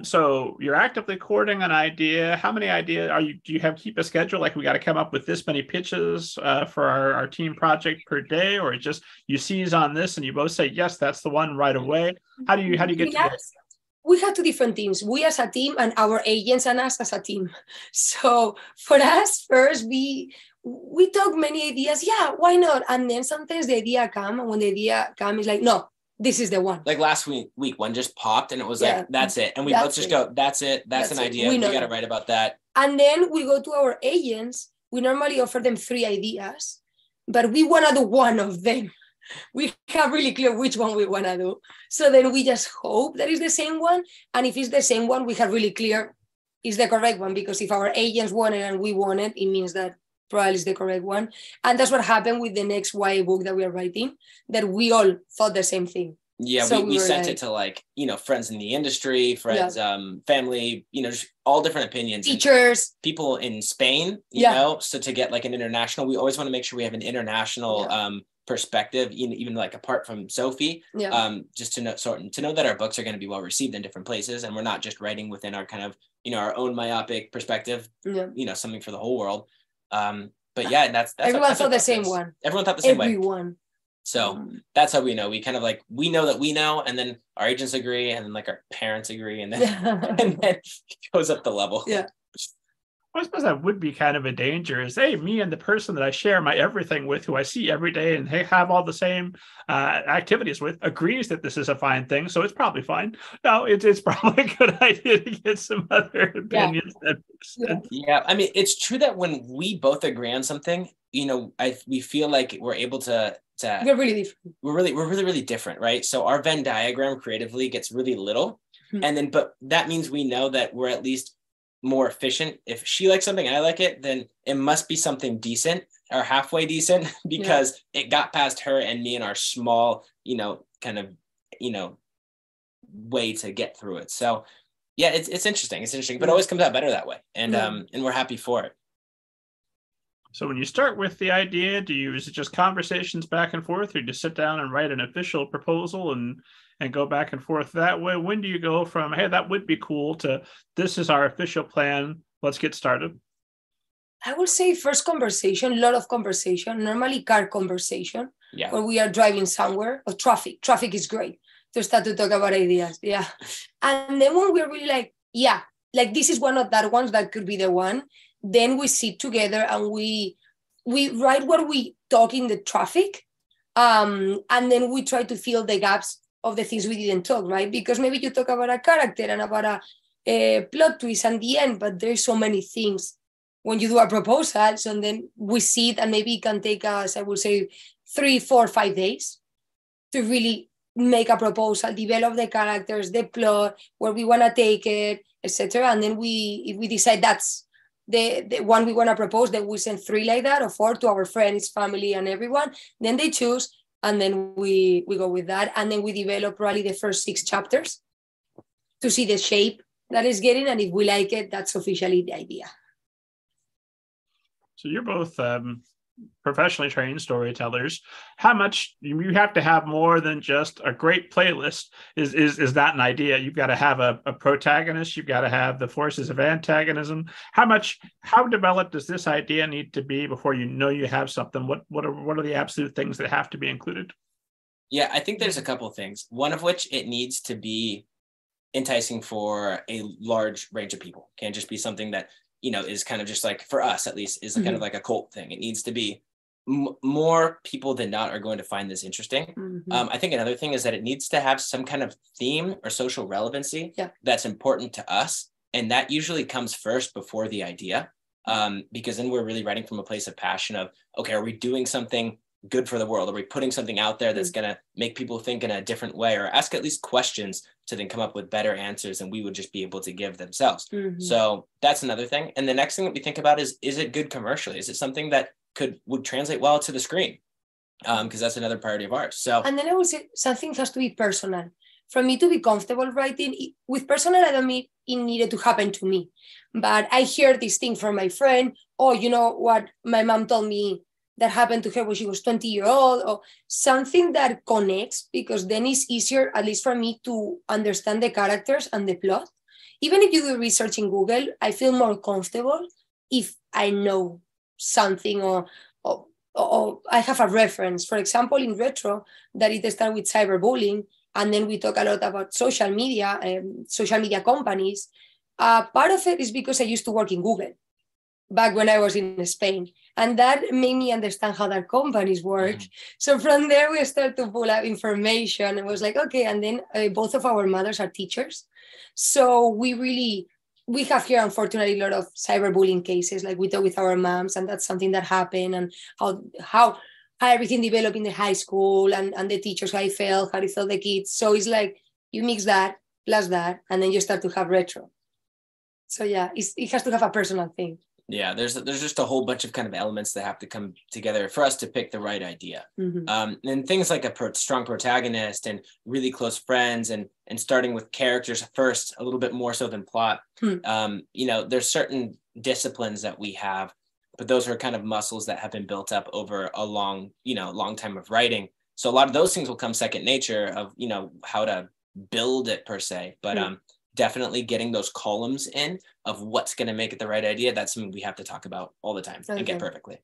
So you're actively courting an idea. How many ideas do you have keep a schedule? Like we got to come up with this many pitches for our team project per day, or just you seize on this and you both say, yes, that's the one right away. How do you get to that? We have two different teams, we as a team and our agents and us as a team. So for us, first, we talk many ideas. Yeah, why not? And then sometimes the idea comes, and when the idea comes, it's like, no, this is the one. Like last week one just popped and it was like, that's it. And we both just go, that's it. That's an idea. We got to write about that. And then we go to our agents. We normally offer them 3 ideas, but we want to do one of them. We have really clear which one we want to do. So then we just hope that is the same one. And if it's the same one, we have really clear is the correct one, because if our agents want it and we want it, it means that probably is the correct one. And that's what happened with the next YA book that we are writing, that we all thought the same thing. Yeah, so we sent it to, like, friends in the industry, friends, family, just all different opinions. Teachers. People in Spain, you know, so to get like an international, we always want to make sure we have an international perspective, even like apart from Sophie, just to know that our books are going to be well received in different places, and we're not just writing within our kind of our own myopic perspective, something for the whole world. But yeah, that's everyone thought the same one. Everyone thought the same way. Everyone. So that's how we know. We kind of like, we know that we know, and then our agents agree, and then like our parents agree, and then and then it goes up the level. Yeah. I suppose that would be kind of a danger is, hey, me and the person that I share my everything with, who I see every day and they have all the same activities with, agrees that this is a fine thing. So it's probably fine. No, it's probably a good idea to get some other opinions. Yeah. I mean, it's true that when we both agree on something, we feel like we're able to we're really different. We're really different, right? So our Venn diagram creatively gets really little. And then, but that means we know that we're at least more efficient. If she likes something, I like it, then it must be something decent or halfway decent, because it got past her and me in our small, kind of, way to get through it. So yeah, it's interesting. It's interesting, but it always comes out better that way. And we're happy for it. So when you start with the idea, is it just conversations back and forth, or do you sit down and write an official proposal and go back and forth that way? When do you go from, hey, that would be cool, to this is our official plan, let's get started? I would say first conversation, a lot of conversation, normally car conversation, where we are driving somewhere, or traffic. Traffic is great to start to talk about ideas. Yeah. And then when we're really like, like this is one of that ones that could be the one, then we sit together and we write what we talk in the traffic. And then we try to fill the gaps of the things we didn't talk, right? Because maybe you talk about a character and about a plot twist at the end, but there's so many things when you do a proposal. So then we sit, and maybe it can take us, I would say, 3, 4, 5 days to really make a proposal, develop the characters, the plot, where we want to take it, etc. And then if we decide that's the one we want to propose, then we send 3 like that, or 4 to our friends, family, and everyone. Then they choose. And then we go with that. And then we develop probably the first 6 chapters to see the shape that is getting. And if we like it, that's officially the idea. So you're both professionally trained storytellers. How much you have to have more than just a great playlist? Is that an idea? You've got to have a protagonist. You've got to have the forces of antagonism. How developed does this idea need to be before you have something? What are the absolute things that have to be included? Yeah, I think there's a couple of things. One of which, it needs to be enticing for a large range of people. Can't just be something that is kind of just like, for us at least, is kind of like a cult thing. It needs to be more people than not are going to find this interesting. I think another thing is that it needs to have some kind of theme or social relevancy that's important to us. And that usually comes first before the idea, because then we're really writing from a place of passion of, okay, are we doing something good for the world? Are we putting something out there that's going to make people think in a different way, or ask at least questions to then come up with better answers than we would just be able to give themselves? So that's another thing. And the next thing that we think about is it good commercially? Is it something that would translate well to the screen? Because that's another priority of ours. So, and then I would say something has to be personal. For me to be comfortable writing with personal, I don't mean it needed to happen to me, but I hear this thing from my friend, you know what, my mom told me that happened to her when she was 20-year-old, or something that connects, because then it's easier, at least for me, to understand the characters and the plot. Even if you do research in Google, I feel more comfortable if I know something or I have a reference. For example, in Retro, that it started with cyberbullying, and then we talk a lot about social media companies. Part of it is because I used to work in Google back when I was in Spain, and that made me understand how their companies work. So from there, we started to pull out information, and was like, okay. And then both of our mothers are teachers, so we have here, unfortunately, a lot of cyberbullying cases. Like, we talk with our moms, and that's something that happened, and how everything developed in the high school, and the teachers, how it felt the kids. So it's like you mix that plus that, and then you start to have Retro. So yeah, it has to have a personal thing. Yeah, there's just a whole bunch of kind of elements that have to come together for us to pick the right idea. And things like a strong protagonist and really close friends, and starting with characters first, a little bit more so than plot. There's certain disciplines that we have, but those are kind of muscles that have been built up over a long time of writing. So a lot of those things will come second nature of, how to build it per se. But definitely getting those columns in of what's going to make it the right idea. That's something we have to talk about all the time and get perfectly.